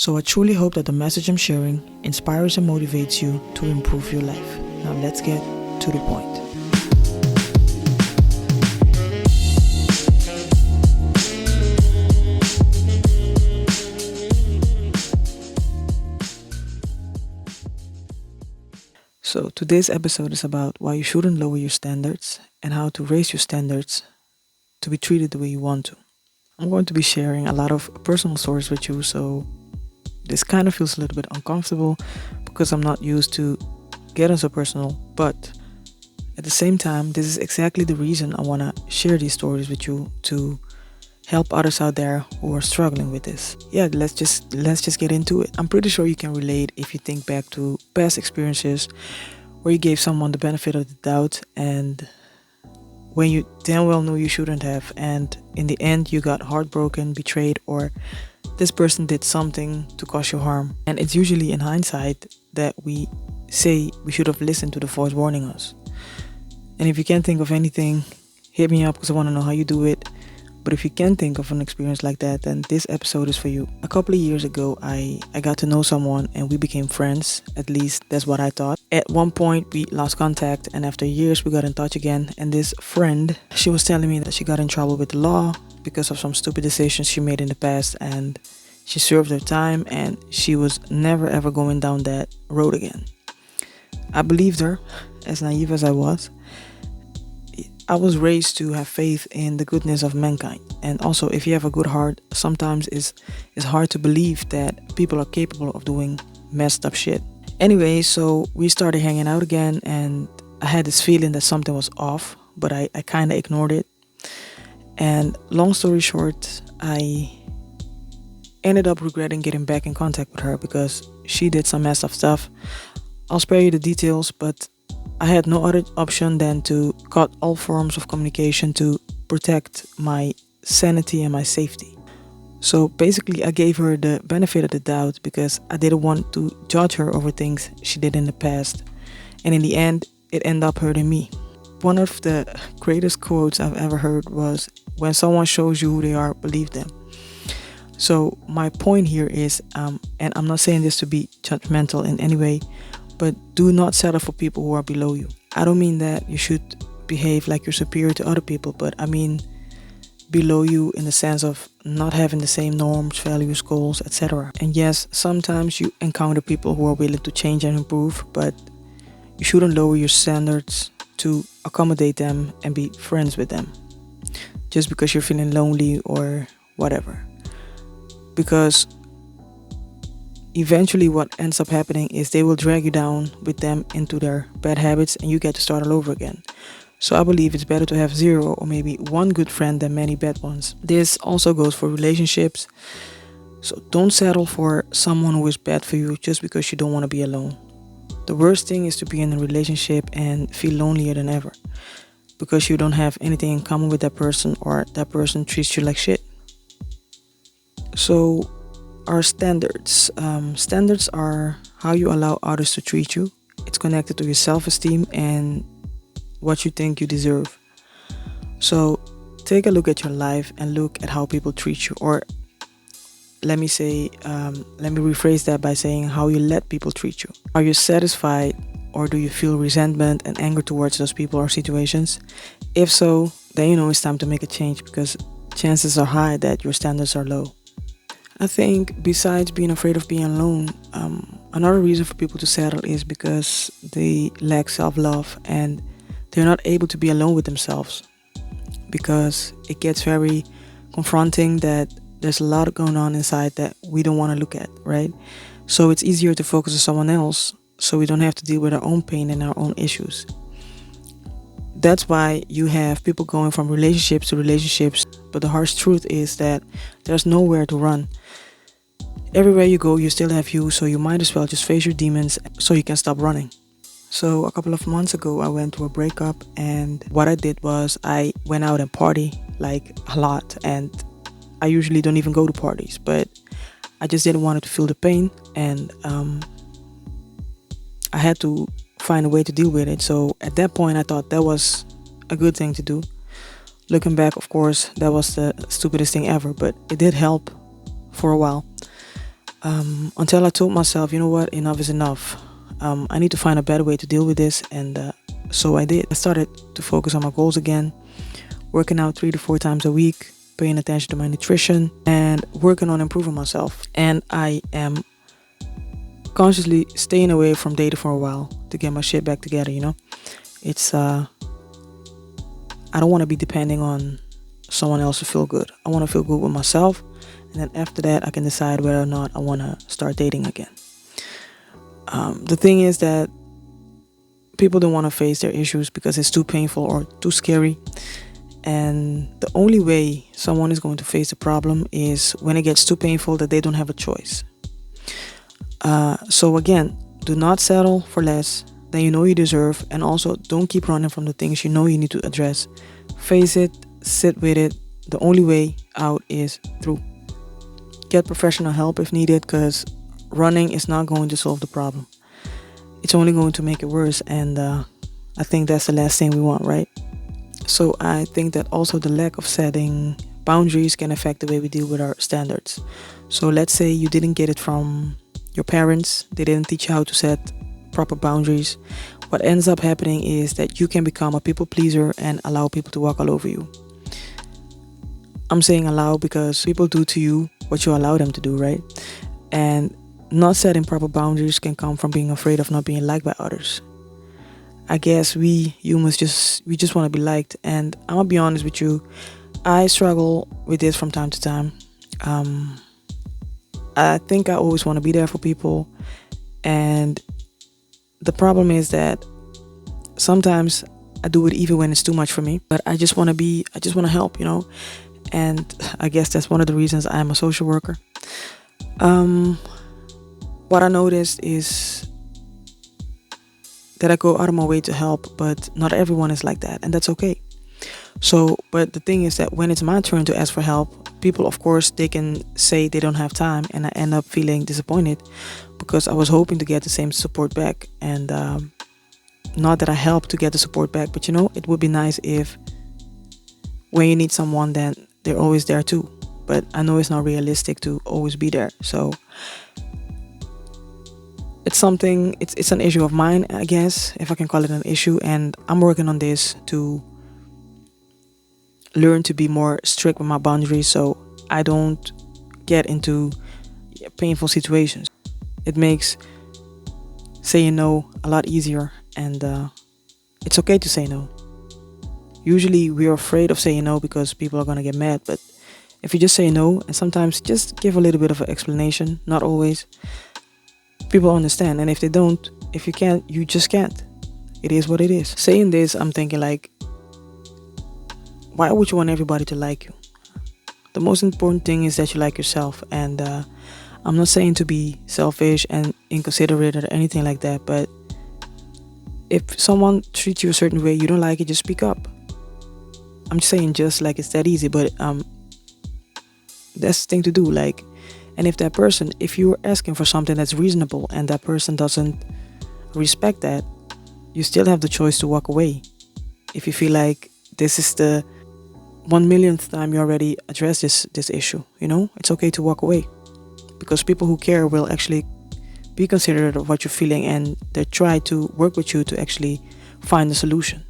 So I truly hope that the message I'm sharing inspires and motivates you to improve your life. Now let's get to the point. So today's episode is about why you shouldn't lower your standards and how to raise your standards to be treated the way you want to. I'm going to be sharing a lot of personal stories with you, so this kind of feels a little bit uncomfortable because I'm not used to getting so personal, but at the same time, this is exactly the reason I want to share these stories with you to help others out there who are struggling with this. Yeah, let's just get into it. I'm pretty sure you can relate if you think back to past experiences where you gave someone the benefit of the doubt and when you damn well knew you shouldn't have, and in the end you got heartbroken, betrayed, or this person did something to cause you harm. And it's usually in hindsight that we say we should have listened to the voice warning us. And if you can't think of anything, hit me up because I want to know how you do it. But if you can think of an experience like that, then this episode is for you. A couple of years ago, I got to know someone and we became friends. At least that's what I thought. At one point, we lost contact, and after years, we got in touch again. And this friend, she was telling me that she got in trouble with the law because of some stupid decisions she made in the past, and she served her time and she was never ever going down that road again. I believed her, as naive as I was. I was raised to have faith in the goodness of mankind. And also, if you have a good heart, sometimes it's hard to believe that people are capable of doing messed up shit. Anyway, so we started hanging out again, and I had this feeling that something was off, but I kind of ignored it. And long story short, I ended up regretting getting back in contact with her because she did some messed up stuff. I'll spare you the details, but I had no other option than to cut all forms of communication to protect my sanity and my safety. So basically, I gave her the benefit of the doubt because I didn't want to judge her over things she did in the past. And in the end, it ended up hurting me. One of the greatest quotes I've ever heard was, "When someone shows you who they are, believe them." So my point here is, and I'm not saying this to be judgmental in any way, but do not settle for people who are below you. I don't mean that you should behave like you're superior to other people, but I mean below you in the sense of not having the same norms, values, goals, etc. And yes, sometimes you encounter people who are willing to change and improve, but you shouldn't lower your standards to accommodate them and be friends with them just because you're feeling lonely or whatever. Because eventually what ends up happening is they will drag you down with them into their bad habits and you get to start all over again. So I believe it's better to have 0 or maybe 1 good friend than many bad ones. This also goes for relationships. So don't settle for someone who is bad for you just because you don't want to be alone. The worst thing is to be in a relationship and feel lonelier than ever because you don't have anything in common with that person or that person treats you like shit. So our standards. Standards are how you allow others to treat you. It's connected to your self-esteem and what you think you deserve. So take a look at your life and look at how people treat you. Or let me rephrase that by saying how you let people treat you. Are you satisfied or do you feel resentment and anger towards those people or situations? If so, then you know it's time to make a change because chances are high that your standards are low. I think besides being afraid of being alone, another reason for people to settle is because they lack self-love and they're not able to be alone with themselves because it gets very confronting that there's a lot going on inside that we don't want to look at, right? So it's easier to focus on someone else so we don't have to deal with our own pain and our own issues. That's why you have people going from relationships to relationships, but the harsh truth is that there's nowhere to run. Everywhere you go, you still have you, so you might as well just face your demons so you can stop running. So a couple of months ago, I went to a breakup, and what I did was I went out and party like a lot, and I usually don't even go to parties, but I just didn't want to feel the pain, and I had to find a way to deal with it. So at that point, I thought that was a good thing to do. Looking back, of course, that was the stupidest thing ever, but it did help for a while. until I told myself, you know what, enough is enough. I need to find a better way to deal with this, and so I did. I started to focus on my goals again, working out 3 to 4 times a week, paying attention to my nutrition, and working on improving myself. And I am consciously staying away from data for a while to get my shit back together. It's I don't want to be depending on someone else to feel good. I want to feel good with myself, and then after that I can decide whether or not I want to start dating again. The thing is that people don't want to face their issues because it's too painful or too scary, and the only way someone is going to face the problem is when it gets too painful that they don't have a choice. So again, do not settle for less than you know you deserve, and also don't keep running from the things you know you need to address. Face it, sit with it. The only way out is through. Get professional help if needed, because running is not going to solve the problem. It's only going to make it worse, and I think that's the last thing we want, right? So I think that also the lack of setting boundaries can affect the way we deal with our standards. So let's say you didn't get it from your parents, they didn't teach you how to set proper boundaries. What ends up happening is that you can become a people pleaser and allow people to walk all over you. I'm saying allow because people do to you what you allow them to do, right? And not setting proper boundaries can come from being afraid of not being liked by others. I guess we humans just want to be liked, and I'm gonna be honest with you, I struggle with this from time to time. I think I always want to be there for people, and the problem is that sometimes I do it even when it's too much for me, but I just want to help, and I guess that's one of the reasons I'm a social worker. What I noticed is that I go out of my way to help, but not everyone is like that, and that's okay. So, but the thing is that when it's my turn to ask for help, people, of course, they can say they don't have time, and I end up feeling disappointed because I was hoping to get the same support back. And not that I helped to get the support back, but it would be nice if when you need someone, then they're always there too. But I know it's not realistic to always be there. So it's an issue of mine, I guess, if I can call it an issue. And I'm working on this to learn to be more strict with my boundaries so I don't get into painful situations. It makes saying no a lot easier, and it's okay to say no. Usually we're afraid of saying no because people are going to get mad, but if you just say no and sometimes just give a little bit of an explanation, not always, people understand. And if they don't, if you can't, you just can't. It is what it is. Saying this, I'm thinking like, why would you want everybody to like you? The most important thing is that you like yourself. And I'm not saying to be selfish and inconsiderate or anything like that, but if someone treats you a certain way, you don't like it, just speak up. I'm just saying, just like it's that easy, but that's the thing to do. Like, and if you're asking for something that's reasonable and that person doesn't respect that, you still have the choice to walk away. If you feel like this is the 1 millionth time you already addressed this issue, it's okay to walk away, because people who care will actually be considerate of what you're feeling, and they try to work with you to actually find a solution.